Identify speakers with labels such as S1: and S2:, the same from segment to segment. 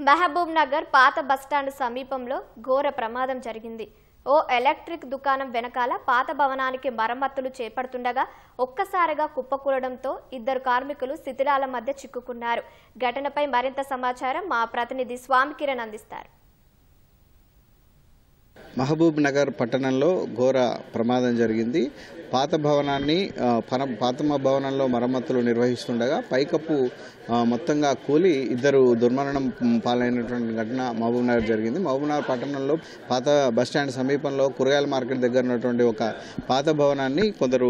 S1: మహబూబ్ నగర్ పాత బస్టాండ్ సమీపంలో ఘోర ప్రమాదం జరిగింది. ఓ ఎలక్ట్రిక్ దుకాణం వెనకాల పాత భవనానికి మరమ్మతులు చేపడుతుండగా ఒక్కసారిగా కుప్పకూలడంతో ఇద్దరు కార్మికులు శిథిలాల మధ్య చిక్కుకున్నారు. ఘటనపై మరింత సమాచారం మా ప్రతినిధి స్వామి కిరణ్ అందిస్తారు.
S2: మహబూబ్ నగర్ పట్టణంలో ఘోర ప్రమాదం జరిగింది. పాత భవనంలో మరమ్మతులు నిర్వహిస్తుండగా పైకప్పు మొత్తంగా కూలి ఇద్దరు దుర్మరణం పాలైనటువంటి ఘటన మహబూబ్ నగర్ జరిగింది. మహబూబ్ నగర్ పట్టణంలో పాత బస్టాండ్ సమీపంలో కూరగాయల మార్కెట్ దగ్గర ఉన్నటువంటి ఒక పాత భవనాన్ని కొందరు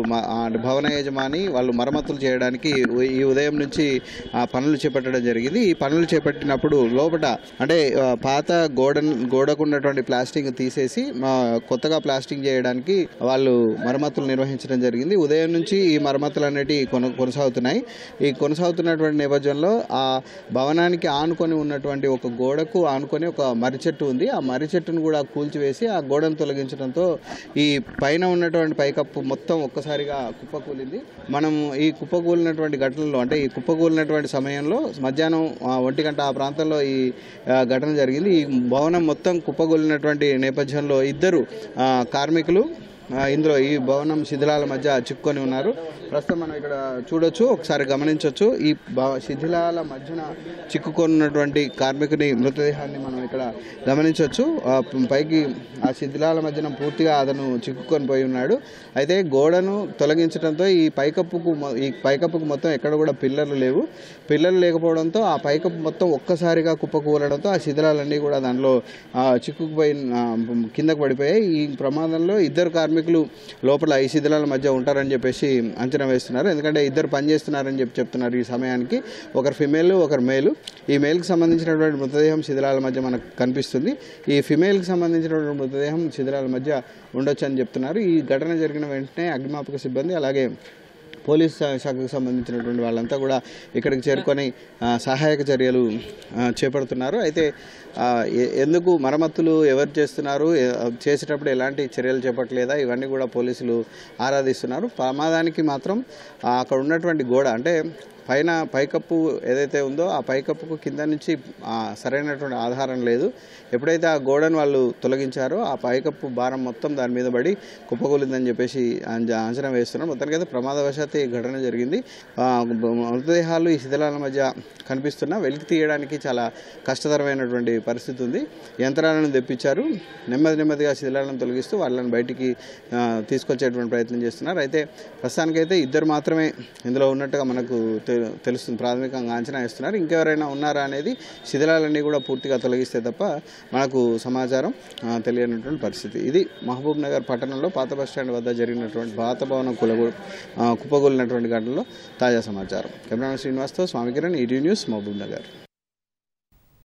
S2: భవన యజమాని వాళ్ళు మరమ్మతులు చేయడానికి ఈ ఉదయం నుంచి పనులు చేపట్టడం జరిగింది. ఈ పనులు చేపట్టినప్పుడు లోపల అంటే పాత గోడకు ఉన్నటువంటి ప్లాస్టింగ్ తీసేసి కొత్తగా ప్లాస్టింగ్ చేయడానికి వాళ్ళు మరమ్మతులు నిర్వహించడం జరిగింది. ఉదయం నుంచి ఈ మరమ్మతులు అనేటివి కొనసాగుతున్నాయి. ఈ కొనసాగుతున్నటువంటి నేపథ్యంలో ఆ భవనానికి ఆనుకొని ఉన్నటువంటి ఒక గోడకు ఆనుకొని ఒక మర్రి చెట్టు ఉంది. ఆ మర్రి చెట్టును కూడా కూల్చివేసి ఆ గోడను తొలగించడంతో ఈ పైన ఉన్నటువంటి పైకప్పు మొత్తం ఒక్కసారిగా కుప్పకూలింది. మనం ఈ కుప్పకూలినటువంటి ఘటనలో అంటే ఈ కుప్పకూలినటువంటి సమయంలో మధ్యాహ్నం 1 గంట ఆ ప్రాంతంలో ఈ ఘటన జరిగింది. ఈ భవనం మొత్తం కుప్పకూలినటువంటి నేపథ్యంలో ఇద్దరు కార్మికులు ఇందులో ఈ భవనం శిథిలాల మధ్య చిక్కుకొని ఉన్నారు. ప్రస్తుతం మనం ఇక్కడ చూడొచ్చు, ఒకసారి గమనించవచ్చు. ఈ శిథిలాల మధ్యన చిక్కుకొన్నటువంటి కార్మికుని మృతదేహాన్ని మనం ఇక్కడ గమనించవచ్చు. పైకి ఆ శిథిలాల మధ్యన పూర్తిగా అతను చిక్కుకొని పోయి ఉన్నాడు. అయితే గోడను తొలగించడంతో ఈ పైకప్పుకు మొత్తం ఎక్కడ కూడా పిల్లర్లు లేవు. పిల్లర్లు లేకపోవడంతో ఆ పైకప్పు మొత్తం ఒక్కసారిగా కుప్పకూలడంతో ఆ శిథిలాలన్నీ కూడా దాంట్లో చిక్కుకుపోయి కిందకు పడిపోయాయి. ఈ ప్రమాదంలో ఇద్దరు కార్మికులు లోపల ఈ శిథిలాల మధ్య ఉంటారని చెప్పేసి అంచనా వేస్తున్నారు. ఎందుకంటే ఇద్దరు పనిచేస్తున్నారని చెప్తున్నారు. ఈ సమయానికి ఒకరు ఫిమేల్, ఒకరు మేలు. ఈ మేల్కి సంబంధించినటువంటి మృతదేహం శిథిలాల మధ్య మనకు కనిపిస్తుంది. ఈ ఫిమేల్కి సంబంధించినటువంటి మృతదేహం శిథిలాల మధ్య ఉండొచ్చు అని చెప్తున్నారు. ఈ ఘటన జరిగిన వెంటనే అగ్నిమాపక సిబ్బంది అలాగే పోలీస్ శాఖకు సంబంధించినటువంటి వాళ్ళంతా కూడా ఇక్కడికి చేరుకొని సహాయక చర్యలు చేపడుతున్నారు. అయితే ఎందుకు మరమ్మతులు ఎవరు చేస్తున్నారు, చేసేటప్పుడు ఎలాంటి చర్యలు చేపట్టలేదా, ఇవన్నీ కూడా పోలీసులు ఆరాధిస్తున్నారు. ప్రమాదానికి మాత్రం అక్కడ ఉన్నటువంటి గోడ అంటే పైకప్పు ఏదైతే ఉందో ఆ పైకప్పుకు కింద నుంచి సరైనటువంటి ఆధారం లేదు. ఎప్పుడైతే ఆ గోడను వాళ్ళు తొలగించారో ఆ పైకప్పు భారం మొత్తం దాని మీద పడి కుప్పకూలిందని చెప్పేసి అంచనా వేస్తున్నారు. మొత్తానికైతే ప్రమాదవశాత్తు ఈ ఘటన జరిగింది. మృతదేహాలు ఈ శిథిలాల మధ్య కనిపిస్తున్నా వెలికి తీయడానికి చాలా కష్టతరమైనటువంటి పరిస్థితి ఉంది. యంత్రాలను తెప్పించారు. నెమ్మదిగా శిథిలాలను తొలగిస్తూ వాళ్ళని బయటికి తీసుకొచ్చేటువంటి ప్రయత్నం చేస్తున్నారు. అయితే ప్రస్తుతానికైతే ఇద్దరు మాత్రమే ఇందులో ఉన్నట్టుగా మనకు తెలుస్తుంది. ప్రాథమికంగా అంచనా వేస్తున్నారు. ఇంకెవరైనా ఉన్నారా అనేది శిథిలాలన్నీ కూడా పూర్తిగా తొలగిస్తే తప్ప మనకు సమాచారం తెలియనటువంటి పరిస్థితి. ఇది మహబూబ్ నగర్ పట్టణంలో పాత బస్టాండ్ వద్ద జరిగినటువంటి పాత భవనం కుప్పగూలినటువంటి ఘటనలో తాజా సమాచారం. కెమెరామెన్ శ్రీనివాస్తో స్వామి కిరణ్, ఈటీవీ న్యూస్, మహబూబ్ నగర్.